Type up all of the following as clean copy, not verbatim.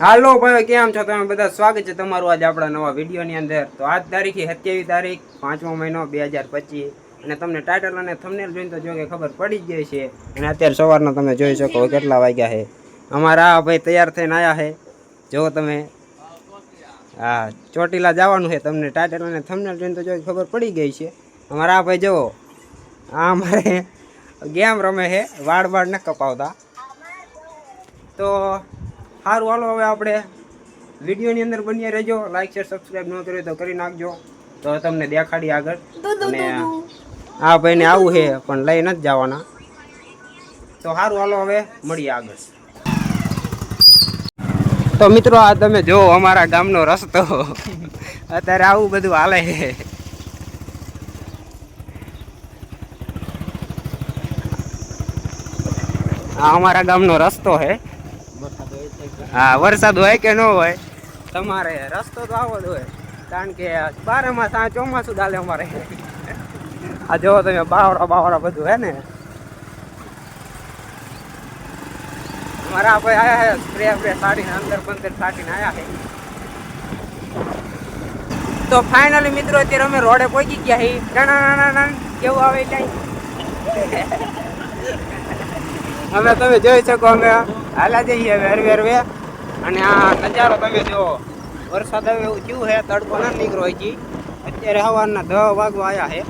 હાલો ભાઈ, કેમ છો તમે બધા? સ્વાગત છે તમારું આજે આપણા નવા વિડીયોની અંદર. તો આજ તારીખ 27 તારીખ 5મો મહિનો 2025 અને તમને ટાઇટલ અને થંબનેલ જોઈને તો જો કે ખબર પડી જ ગઈ છે. અને અત્યારે સવારના તમે જોઈ શકો કેટલા વાગ્યા છે. અમારા ભાઈ તૈયાર થઈને આવ્યા છે. જો તમે હા ચોટીલા જવાનું છે. તમને ટાઇટલ અને થંબનેલ જોઈને તો જો ખબર પડી ગઈ છે. અમારા ભાઈ જો આ અમારે ગેમ રમે છે, વાળ ન કપાવતા. તો સારું, હાલો હવે આપણે વિડીયોની અંદર બની રહેજો. લાઈક શેર સબસ્ક્રાઈબ ન કર્યો તો કરી નાખજો. તો તમને દેખાડી આગળ. અને આ ભાઈને આવું છે પણ લઈ નથી જવાના. તો સારું, હાલો હવે મળીએ આગળ. તો મિત્રો, આ તમે જો અમારા ગામનો રસ્તો અત્યારે આવું બધું હાલે છે. આ અમારા ગામનો રસ્તો છે. હા, વરસાદ હોય કે ન હોય, તમારે રસ્તો તો આવો જ હોય. કારણ કે 12 માસ આ ચોમાસું ચાલે અમારે. આ જો તમે બાવડા બધું હે ને. અમારા ભાઈ આયા છે સ્પ્રે સાડીને અંદર બંદર કાઢીને આયા છે. તો ફાઇનલી મિત્રો, અત્યારે અમે રોડે પહોંચી ગયા છીએ. કેવું આવે ત્યાં અમે તમે જોઈ શકો અમે હાલા જઈએ હરવે. અને આ નજારો તમે જુઓ. વરસાદ હવે એવું થયું છે, તડકો ના નીકળો છે. અત્યારે સવારના 10 વાગવા આવ્યા છે.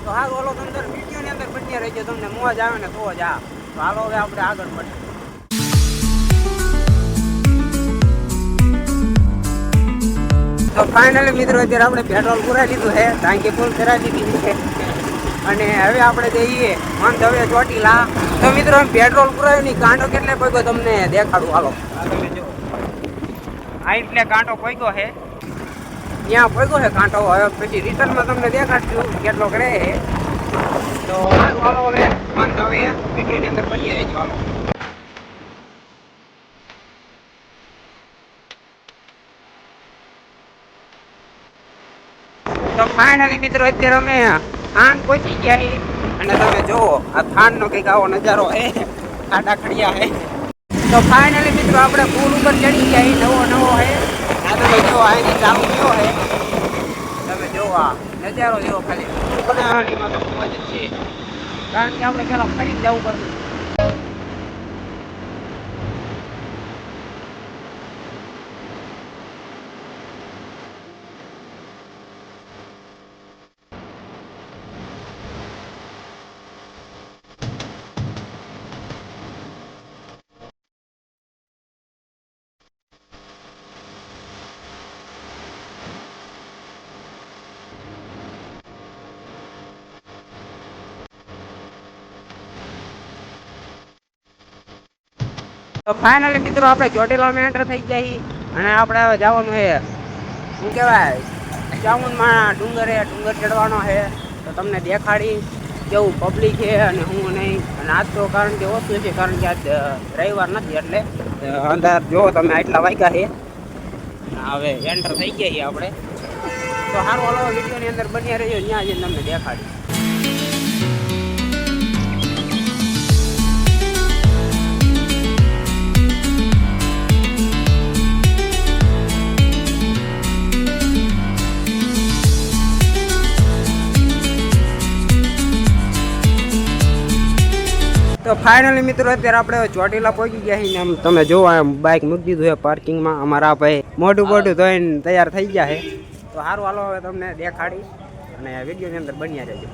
તો હાલો હાલો અંદર વિડીયોની અંદર બની રહેજો. તમને મોજ આવે ને તો જ આ. તો હાલો હવે આપણે આગળ મળીએ. તો ફાઇનલી મિત્રો, અત્યારે આપણે પેટ્રોલ પુરાઈ લીધું છે, ટાંકી ફૂલ કરાવી દીધી છે. અને હવે આપણે જઈએ હવે ચોટીલા. તો મિત્રો, પેટ્રોલ પુરાયું નહીં, કાંટો કેટલે પગ્યો તમને દેખાડું. હાલો, તમે જો આ એટલે કાંટો પગ્યો છે, ત્યાં પગ્યો છે કાંટો. હવે પછી રિટર્નમાં તમને દેખાડશું કેટલો કરે છે. તો હાલો હવે વિડીયોની અંદર બની રહેજો. હાલો. તો ફાઇનલી મિત્રો, અત્યારે અમે થાન પહોંચી ગયા છીએ. અને તમે જુઓ આ થાન નો કઈક આવો નજારો છે, ખાડા ખડિયા છે. તો ફાઇનલી મિત્રો, આપણે પુલ ઉપર ચડી ગયા. નવો છે. આ તમે જો આની ચાલુ થયો છે. તમે જો આ નજારો જેવો ખાલી બનાવવાની તો મોજ છે. કારણ કે આપણે પેલા ફરી જવું પડતું. તો ફાઇનલી મિત્રો, આપણે ચોટીલામાં એન્ટર થઈ ગયા. અને આપણે હવે જવાનું છે, શું કહેવાય, ચામુંડમાં ડુંગર ચડવાનો છે. તો તમને દેખાડી કેવું પબ્લિક છે અને હું નહીં. અને આજ તો કારણ કે ઓછું છે, કારણ કે આજ રવિવાર નથી. એટલે અંદર જો તમે આટલા વાગ્યા છે. હવે એન્ટર થઈ ગયા છીએ આપણે. તો સારું, હાલો વિડીયોની અંદર બન્યા રહેજો. ત્યાં જઈને તમને દેખાડી. તો ફાઇનલી મિત્રો, અત્યારે આપણે ચોટીલા પહોંચી ગયા છીએ. આમ તમે જોવો, આમ બાઇક મૂકી દીધું છે પાર્કિંગમાં. અમારા ભાઈ મોઢું ધોઈને તૈયાર થઈ ગયા છે. તો સારું, હાલો હવે તમને દેખાડી અને વિડીયોની અંદર બન્યા રહેજો.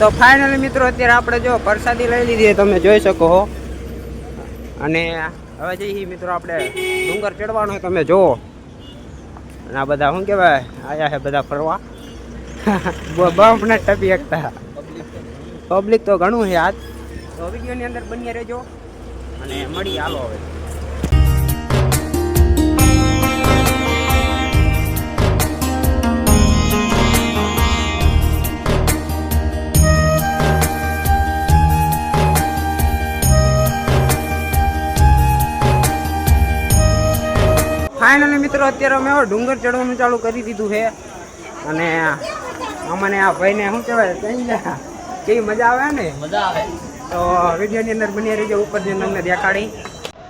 તો ફાઇનલી મિત્રો, અત્યારે આપણે જો પ્રસાદી લઈ લીધી, તમે જોઈ શકો છો. અને હવે જઈએ મિત્રો, આપણે ડુંગર ચડવાનો. તમે જુઓ, અને આ બધા શું કહેવાય આયા છે બધા ફરવા. બમ્પ ને ટપી શકતા પબ્લિક તો ઘણું છે આજ. તો વિડીયોની અંદર બન્યા રહેજો અને મળી. હાલો હવે. ફાઇનલી મિત્રો, મિત્રો અત્યારે અમે ડુંગર ચડવાનું ચાલુ કરી દીધું છે અને અમને આ ભાઈને શું કહેવાય કેવી મજા આવે ને મજા આવે તો વિડીયોની અંદર બની રહીજો. ઉપરથી તમને દેખાડી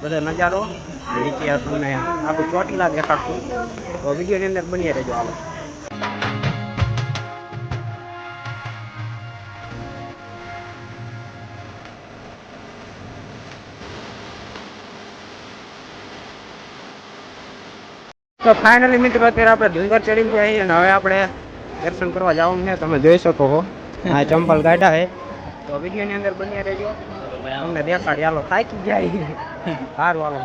બધો નજારો, નીચે તમને આખું ચોટીલા દેખાડશું. તો વિડીયોની અંદર બની રહેજો. હાલો તો ફાઇનલી મિત્રો અત્યારે આપણે ડુંગર ચડી ગયા છીએ અને હવે આપણે દર્શન કરવા જવાનું છે. તમે જોઈ શકો છો આ ચંપલ ગાઢા છે. તો વિડીયોની અંદર બન્યા રહેજો, તમને દેખાડી. હાલો થાકી જાય સારું હાલો.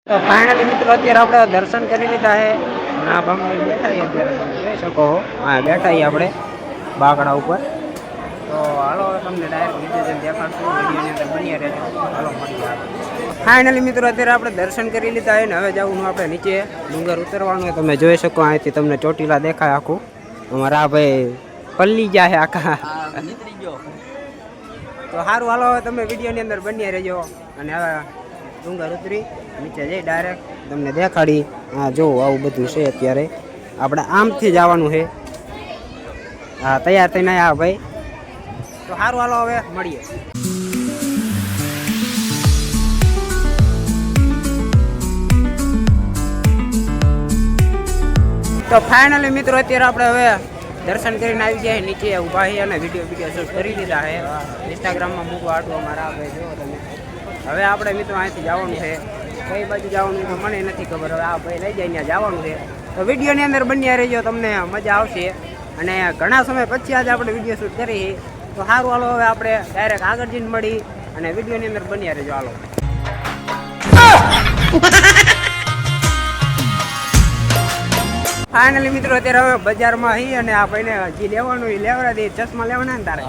તો ફાઇનલી મિત્રો અત્યારે આપણે દર્શન કરી લીધા છે. આ ભાઈ બેઠા અત્યારે તમે જોઈ શકો હા બેઠા આપણે બાકડા ઉપર. તો હાલો તમને ડાયરેક્ટ નીચે જઈને દેખાડશું. વિડીયોની અંદર બની રહેજો. હાલો મળી ફાઇનલી મિત્રો અત્યારે આપણે દર્શન કરી લીધા છે ને હવે જવાનું આપણે નીચે ડુંગર ઉતરવાનું. તમે જોઈ શકો અહીંથી તમને ચોટીલા દેખાય આખું. અમારા આ ભાઈ પલ્લી ગયા છે આખા. તો સારું હાલો હવે તમે વિડીયોની અંદર બની રહેજો અને હવે ડુંગર ઉતરી નીચે જઈ ડાયરેક્ટ તમને દેખાડી. હા જો આવું બધું છે. અત્યારે આપણે આમથી જવાનું છે. હા તૈયાર થઈને આવ્યા ભાઈ. તો સારું હાલો હવે મળીએ. તો ફાઇનલી મિત્રો અત્યારે આપણે હવે દર્શન કરીને આવી ગયા નીચે ઊભા છીએ અને વિડીયો શૂટ કરી લીધા છે. ઇન્સ્ટાગ્રામમાં મૂકવા આટલું અમારા ભાઈ જો તમે. હવે આપણે મિત્રો અહીંથી જવાનું છે. કઈ બાજુ જવાનું તો મને નથી ખબર. હવે આ ભાઈ લઈ જાય ત્યાં જવાનું છે. તો વિડીયોની અંદર બન્યા રહેજો, તમને મજા આવશે. અને ઘણા સમય પછી આજે આપણે વિડીયો શૂટ કરી. તો સારું હાલો હવે આપણે ડાયરેક્ટ આગળ જઈને મળી અને વિડીયોની અંદર બન્યા રહેજો. હાલો ફાઇનલી મિત્રો અત્યારે હવે બજારમાં હી અને આ ભાઈને જે લેવાનું એ લેવડા દે. ચશ્મા લેવાના ને તારે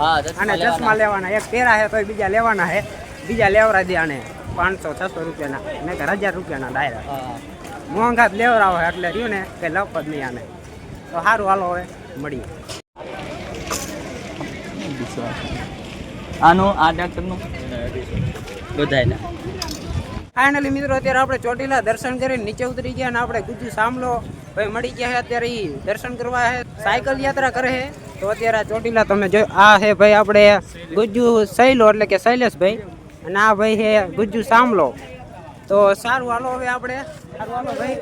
અને ચશ્મા લેવાના. એક પહેરા છે તો બીજા લેવાના છે. બીજા લેવડા દે આને 500-600 રૂપિયાના ને 1000 રૂપિયાના ડાયરેક્ટ મોંઘા લેવડાવો એટલે રહ્યું ને કઈ લપ જ નહીં આને. તો સારું હાલો હવે મળીએ. આનું આ ડાક્ટરનું બધાયના ફાઇનલી મિત્રો અત્યારે આપણે ચોટીલા દર્શન કરીને નીચે ઉતરી ગયા અને આપણે ગુજ્જુ સાંભળો ભાઈ મળી ગયા છે. અત્યારે એ દર્શન કરવા છે, સાયકલ યાત્રા કરે છે. તો અત્યારે ચોટીલા તમે જો આ છે ભાઈ આપણે ગુજ્જુ સૈલો એટલે કે શૈલેષભાઈ અને આ ભાઈ છે ગુજ્જુ સાંભળો. તો સારું હાલો હવે આપણે સારું હાલો ભાઈ.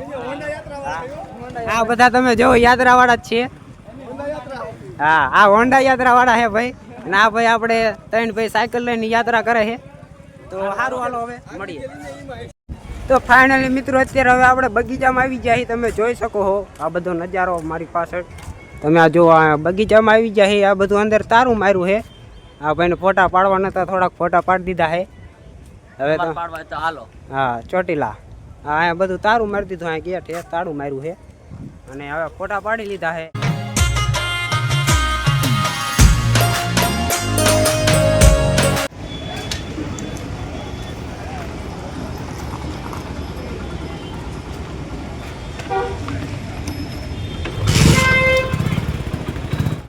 આ બધા તમે જો યાત્રા વાળા જ છે. હા આ હોન્ડા યાત્રા વાળા છે ભાઈ. અને આ ભાઈ આપણે 3 ભાઈ સાયકલ લઈને યાત્રા કરે છે. તો સારું હાલો હવે મળીએ. તો ફાઇનલી મિત્રો અત્યારે હવે આપણે બગીચામાં આવી ગયા. તમે જોઈ શકો છો આ બધો નજારો મારી પાછળ. તમે આ જો આ બગીચામાં આવી ગયા. આ બધું અંદર તારું માર્યું છે. આ ભાઈને ફોટા પાડવા નતા, થોડાક ફોટા પાડી દીધા છે. હવે તો હાલો હા ચોટીલા હા અહીંયા બધું તારું મારી દીધું. અહીંયા ગેટ છે તારું માર્યું છે અને હવે ફોટા પાડી લીધા છે.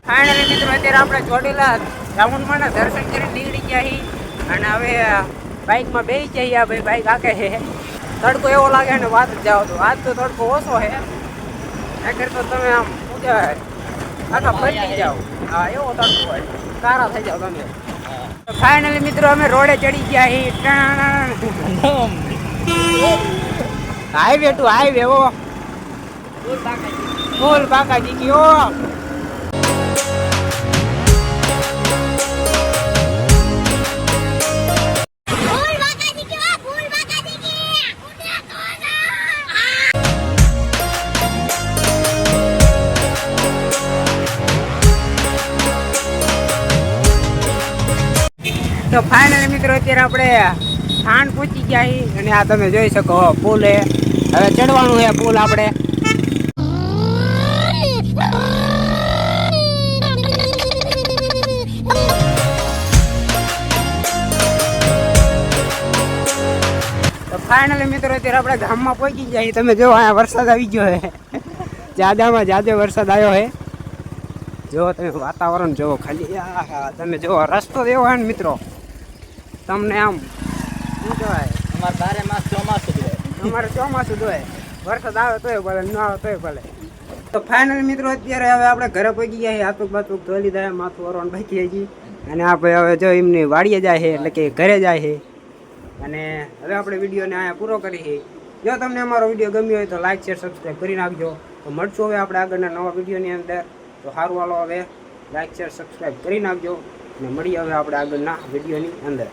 ફાઇનલી મિત્રો અત્યારે આપણે ચોટીલા ચામુંડમાના દર્શન કરી નીકળી ગયા છીએ અને હવે બાઇકમાં બેસી જઈએ. આ ભાઈ બાઇક આકે છે. તડકો એવો લાગે ને વાત જ જાઓ. તો આજ તો તડકો ઓછો છે નકર તો તમે આમ શું કહેવાય આખા પલટી જાઓ. હા એવો તડકો હોય, સારા થઈ જાઓ તમે. ફાઇનલી મિત્રો અમે રોડે ચડી ગયા છીએ. હાઈવે ટુ હાઈવે ઓ ફૂલ બાકાજી ગયો. તો ફાઇનલી મિત્રો અત્યારે આપણે થાન પહોંચી ગયા છીએ અને આ તમે જોઈ શકો પુલ હે. હવે ચડવાનું છે પુલ આપણે. તો ફાઇનલી મિત્રો અત્યારે આપણે ગામમાં પહોંચી ગયા છીએ. તમે જો અહીંયા વરસાદ આવી ગયો છે. જાજામાં જાજો વરસાદ આવ્યો છે. જો તમે વાતાવરણ જોવો ખાલી. આહા, તમે જોવો રસ્તો એવો હે ને મિત્રો, તમને આમ શું કહેવાય, અમારે 12 માસ ચોમાસું જ હોય. અમારે ચોમાસું જોઈએ, વરસાદ આવે તોય ભલે, ન આવે તોય ભલે. તો ફાઇનલી મિત્રો અત્યારે હવે આપણે ઘરે પહોંચી ગયા છીએ. હાથુક બાથુક ધોઈ લીધા, માથું વરવાનું બાકી હજી. અને આપણે હવે જો એમની વાડીએ જાય છે, એટલે કે ઘરે જાય છે. અને હવે આપણે વિડીયોને અહીંયા પૂરો કરીએ. જો તમને અમારો વિડીયો ગમ્યો હોય તો લાઈક શેર સબસ્ક્રાઈબ કરી નાખજો. તો મળશું હવે આપણે આગળના નવા વિડીયોની અંદર. તો સારું હાલો, હવે લાઈક શેર સબસ્ક્રાઈબ કરી નાખજો અને મળીએ હવે આપણે આગળના વિડીયોની અંદર.